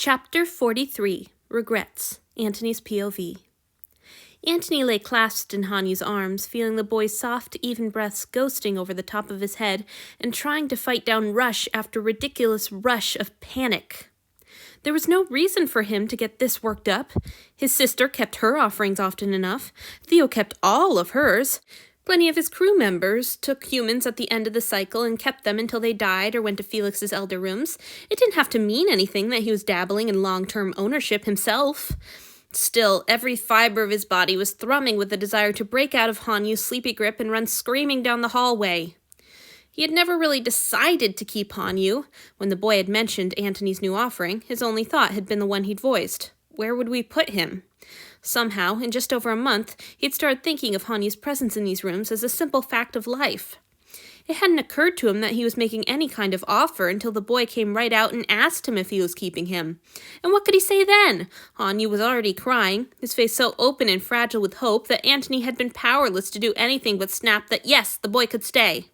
Chapter 43, Regrets, Antony's POV. Antony lay clasped in Hanyu's arms, feeling the boy's soft, even breaths ghosting over the top of his head and trying to fight down rush after ridiculous rush of panic. There was no reason for him to get this worked up. His sister kept her offerings often enough. Theo kept all of hers. Plenty of his crew members took humans at the end of the cycle and kept them until they died or went to Felix's elder rooms. It didn't have to mean anything that he was dabbling in long-term ownership himself. Still, every fiber of his body was thrumming with the desire to break out of Hanyu's sleepy grip and run screaming down the hallway. He had never really decided to keep Hanyu. When the boy had mentioned Antony's new offering, his only thought had been the one he'd voiced. Where would we put him? Somehow, in just over a month, he'd started thinking of Hanyu's presence in these rooms as a simple fact of life. It hadn't occurred to him that he was making any kind of offer until the boy came right out and asked him if he was keeping him. And what could he say then? Hanyu was already crying, his face so open and fragile with hope that Antony had been powerless to do anything but snap that yes, the boy could stay.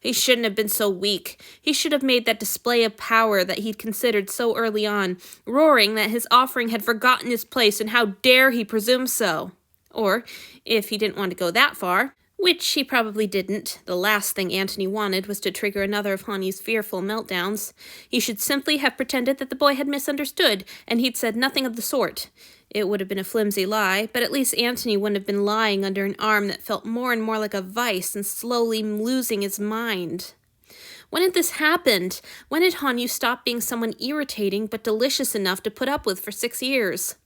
He shouldn't have been so weak. He should have made that display of power that he'd considered so early on, roaring that his offering had forgotten his place and how dare he presume so. Or, if he didn't want to go that far, which he probably didn't, the last thing Antony wanted was to trigger another of Hanyu's fearful meltdowns, he should simply have pretended that the boy had misunderstood, and he'd said nothing of the sort. It would have been a flimsy lie, but at least Antony wouldn't have been lying under an arm that felt more and more like a vice and slowly losing his mind. When had this happened? When had Hanyu stopped being someone irritating but delicious enough to put up with for 6 years?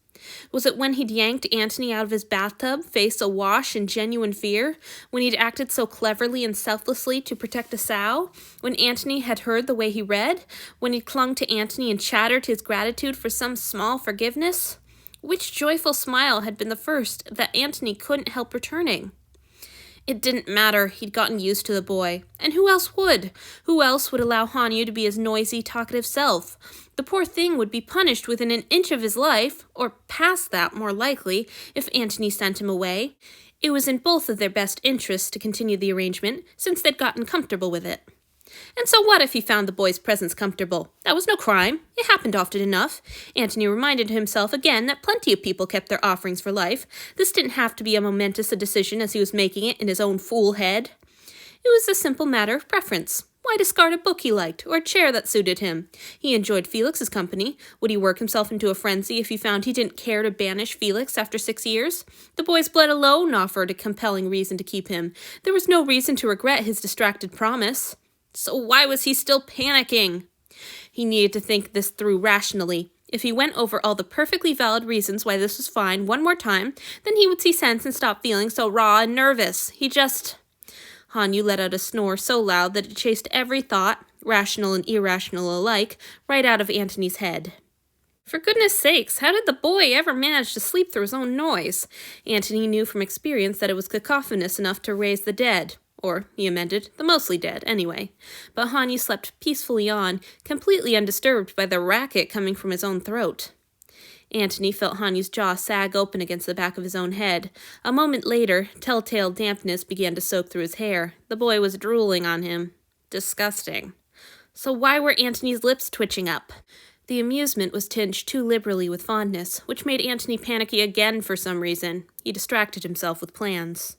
Was it when he'd yanked Antony out of his bathtub, face awash in genuine fear? When he'd acted so cleverly and selflessly to protect a sow? When Antony had heard the way he read? When he'd clung to Antony and chattered his gratitude for some small forgiveness? Which joyful smile had been the first that Antony couldn't help returning? It didn't matter, he'd gotten used to the boy. And who else would? Who else would allow Hanyu to be his noisy, talkative self? The poor thing would be punished within an inch of his life, or past that more likely, if Antony sent him away. It was in both of their best interests to continue the arrangement, since they'd gotten comfortable with it. And so what if he found the boy's presence comfortable? That was no crime. It happened often enough. Antony reminded himself again that plenty of people kept their offerings for life. This didn't have to be as momentous a decision as he was making it in his own fool head. It was a simple matter of preference. Why discard a book he liked, or a chair that suited him? He enjoyed Felix's company. Would he work himself into a frenzy if he found he didn't care to banish Felix after 6 years? The boy's blood alone offered a compelling reason to keep him. There was no reason to regret his distracted promise. So why was he still panicking? He needed to think this through rationally. If he went over all the perfectly valid reasons why this was fine one more time, then he would see sense and stop feeling so raw and nervous. Hanyu let out a snore so loud that it chased every thought, rational and irrational alike, right out of Antony's head. For goodness sakes, how did the boy ever manage to sleep through his own noise? Antony knew from experience that it was cacophonous enough to raise the dead. Or, he amended, the mostly dead, anyway. But Hanyu slept peacefully on, completely undisturbed by the racket coming from his own throat. Antony felt Hanyu's jaw sag open against the back of his own head. A moment later, telltale dampness began to soak through his hair. The boy was drooling on him. Disgusting. So why were Antony's lips twitching up? The amusement was tinged too liberally with fondness, which made Antony panicky again for some reason. He distracted himself with plans.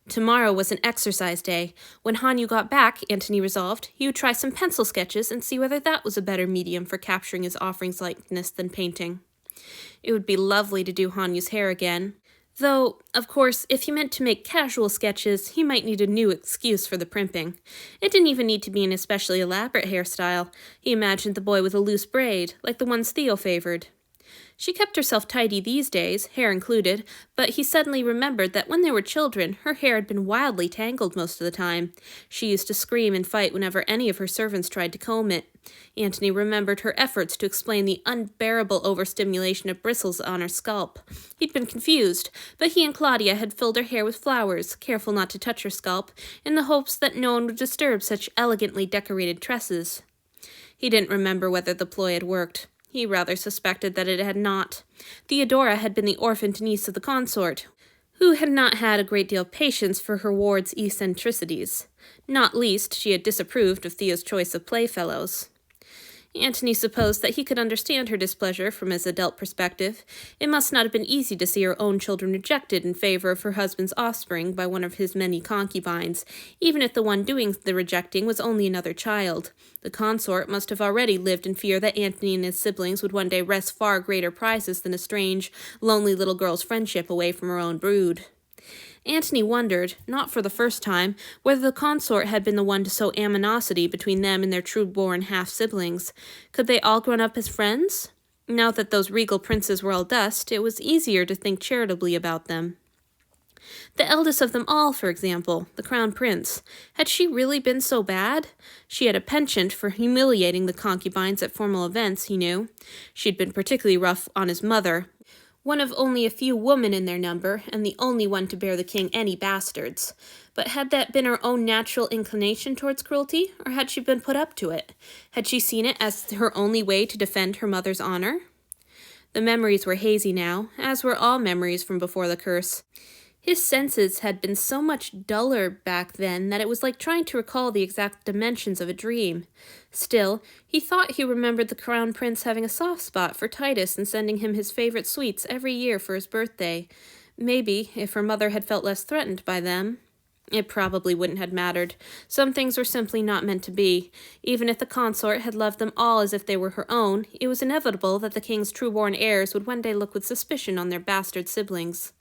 Tomorrow was an exercise day. When Hanyu got back, Antony resolved, he would try some pencil sketches and see whether that was a better medium for capturing his offering's likeness than painting. It would be lovely to do Hanyu's hair again. Though, of course, if he meant to make casual sketches, he might need a new excuse for the primping. It didn't even need to be an especially elaborate hairstyle. He imagined the boy with a loose braid, like the ones Theo favored. She kept herself tidy these days, hair included, but he suddenly remembered that when they were children, her hair had been wildly tangled most of the time. She used to scream and fight whenever any of her servants tried to comb it. Antony remembered her efforts to explain the unbearable overstimulation of bristles on her scalp. He'd been confused, but he and Claudia had filled her hair with flowers, careful not to touch her scalp, in the hopes that no one would disturb such elegantly decorated tresses. He didn't remember whether the ploy had worked. He rather suspected that it had not. Theodora had been the orphaned niece of the consort, who had not had a great deal of patience for her ward's eccentricities. Not least, she had disapproved of Theo's choice of playfellows. Antony supposed that he could understand her displeasure from his adult perspective. It must not have been easy to see her own children rejected in favor of her husband's offspring by one of his many concubines, even if the one doing the rejecting was only another child. The consort must have already lived in fear that Antony and his siblings would one day wrest far greater prizes than a strange, lonely little girl's friendship away from her own brood. Antony wondered, not for the first time, whether the consort had been the one to sow animosity between them and their true-born half-siblings. Could they all grown up as friends? Now that those regal princes were all dust, it was easier to think charitably about them. The eldest of them all, for example, the crown prince. Had she really been so bad? She had a penchant for humiliating the concubines at formal events, he knew. She'd been particularly rough on his mother, one of only a few women in their number, and the only one to bear the king any bastards. But had that been her own natural inclination towards cruelty, or had she been put up to it? Had she seen it as her only way to defend her mother's honor? The memories were hazy now, as were all memories from before the curse. His senses had been so much duller back then that it was like trying to recall the exact dimensions of a dream. Still, he thought he remembered the crown prince having a soft spot for Titus and sending him his favorite sweets every year for his birthday. Maybe, if her mother had felt less threatened by them. It probably wouldn't have mattered. Some things were simply not meant to be. Even if the consort had loved them all as if they were her own, it was inevitable that the king's true-born heirs would one day look with suspicion on their bastard siblings.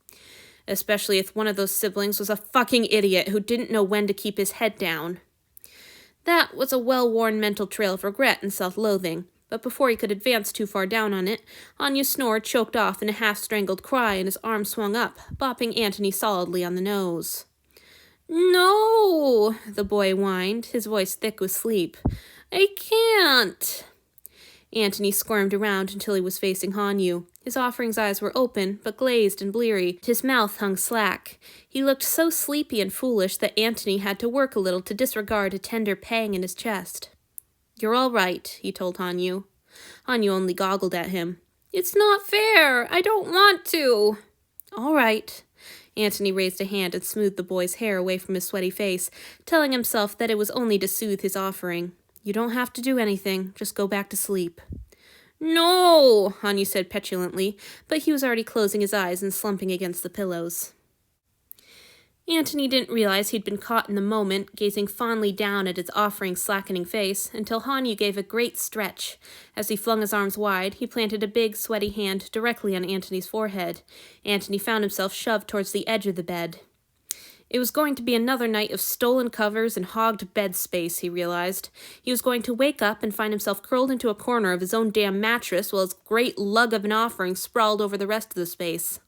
Especially if one of those siblings was a fucking idiot who didn't know when to keep his head down. That was a well-worn mental trail of regret and self-loathing, but before he could advance too far down on it, Anya's snore choked off in a half-strangled cry and his arm swung up, bopping Antony solidly on the nose. "No," the boy whined, his voice thick with sleep. "I can't." Antony squirmed around until he was facing Hanyu. His offering's eyes were open, but glazed and bleary. His mouth hung slack. He looked so sleepy and foolish that Antony had to work a little to disregard a tender pang in his chest. "You're all right," he told Hanyu. Hanyu only goggled at him. "It's not fair. I don't want to." "All right." Antony raised a hand and smoothed the boy's hair away from his sweaty face, telling himself that it was only to soothe his offering. "You don't have to do anything. Just go back to sleep." "No," Hanyu said petulantly, but he was already closing his eyes and slumping against the pillows. Antony didn't realize he'd been caught in the moment, gazing fondly down at his offering's slackening face, until Hanyu gave a great stretch. As he flung his arms wide, he planted a big, sweaty hand directly on Antony's forehead. Antony found himself shoved towards the edge of the bed. It was going to be another night of stolen covers and hogged bed space, he realized. He was going to wake up and find himself curled into a corner of his own damn mattress while his great lug of an offering sprawled over the rest of the space.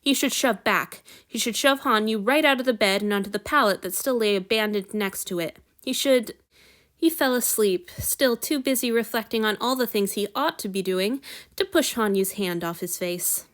He should shove back. He should shove Hanyu right out of the bed and onto the pallet that still lay abandoned next to it. He fell asleep, still too busy reflecting on all the things he ought to be doing to push Hanyu's hand off his face.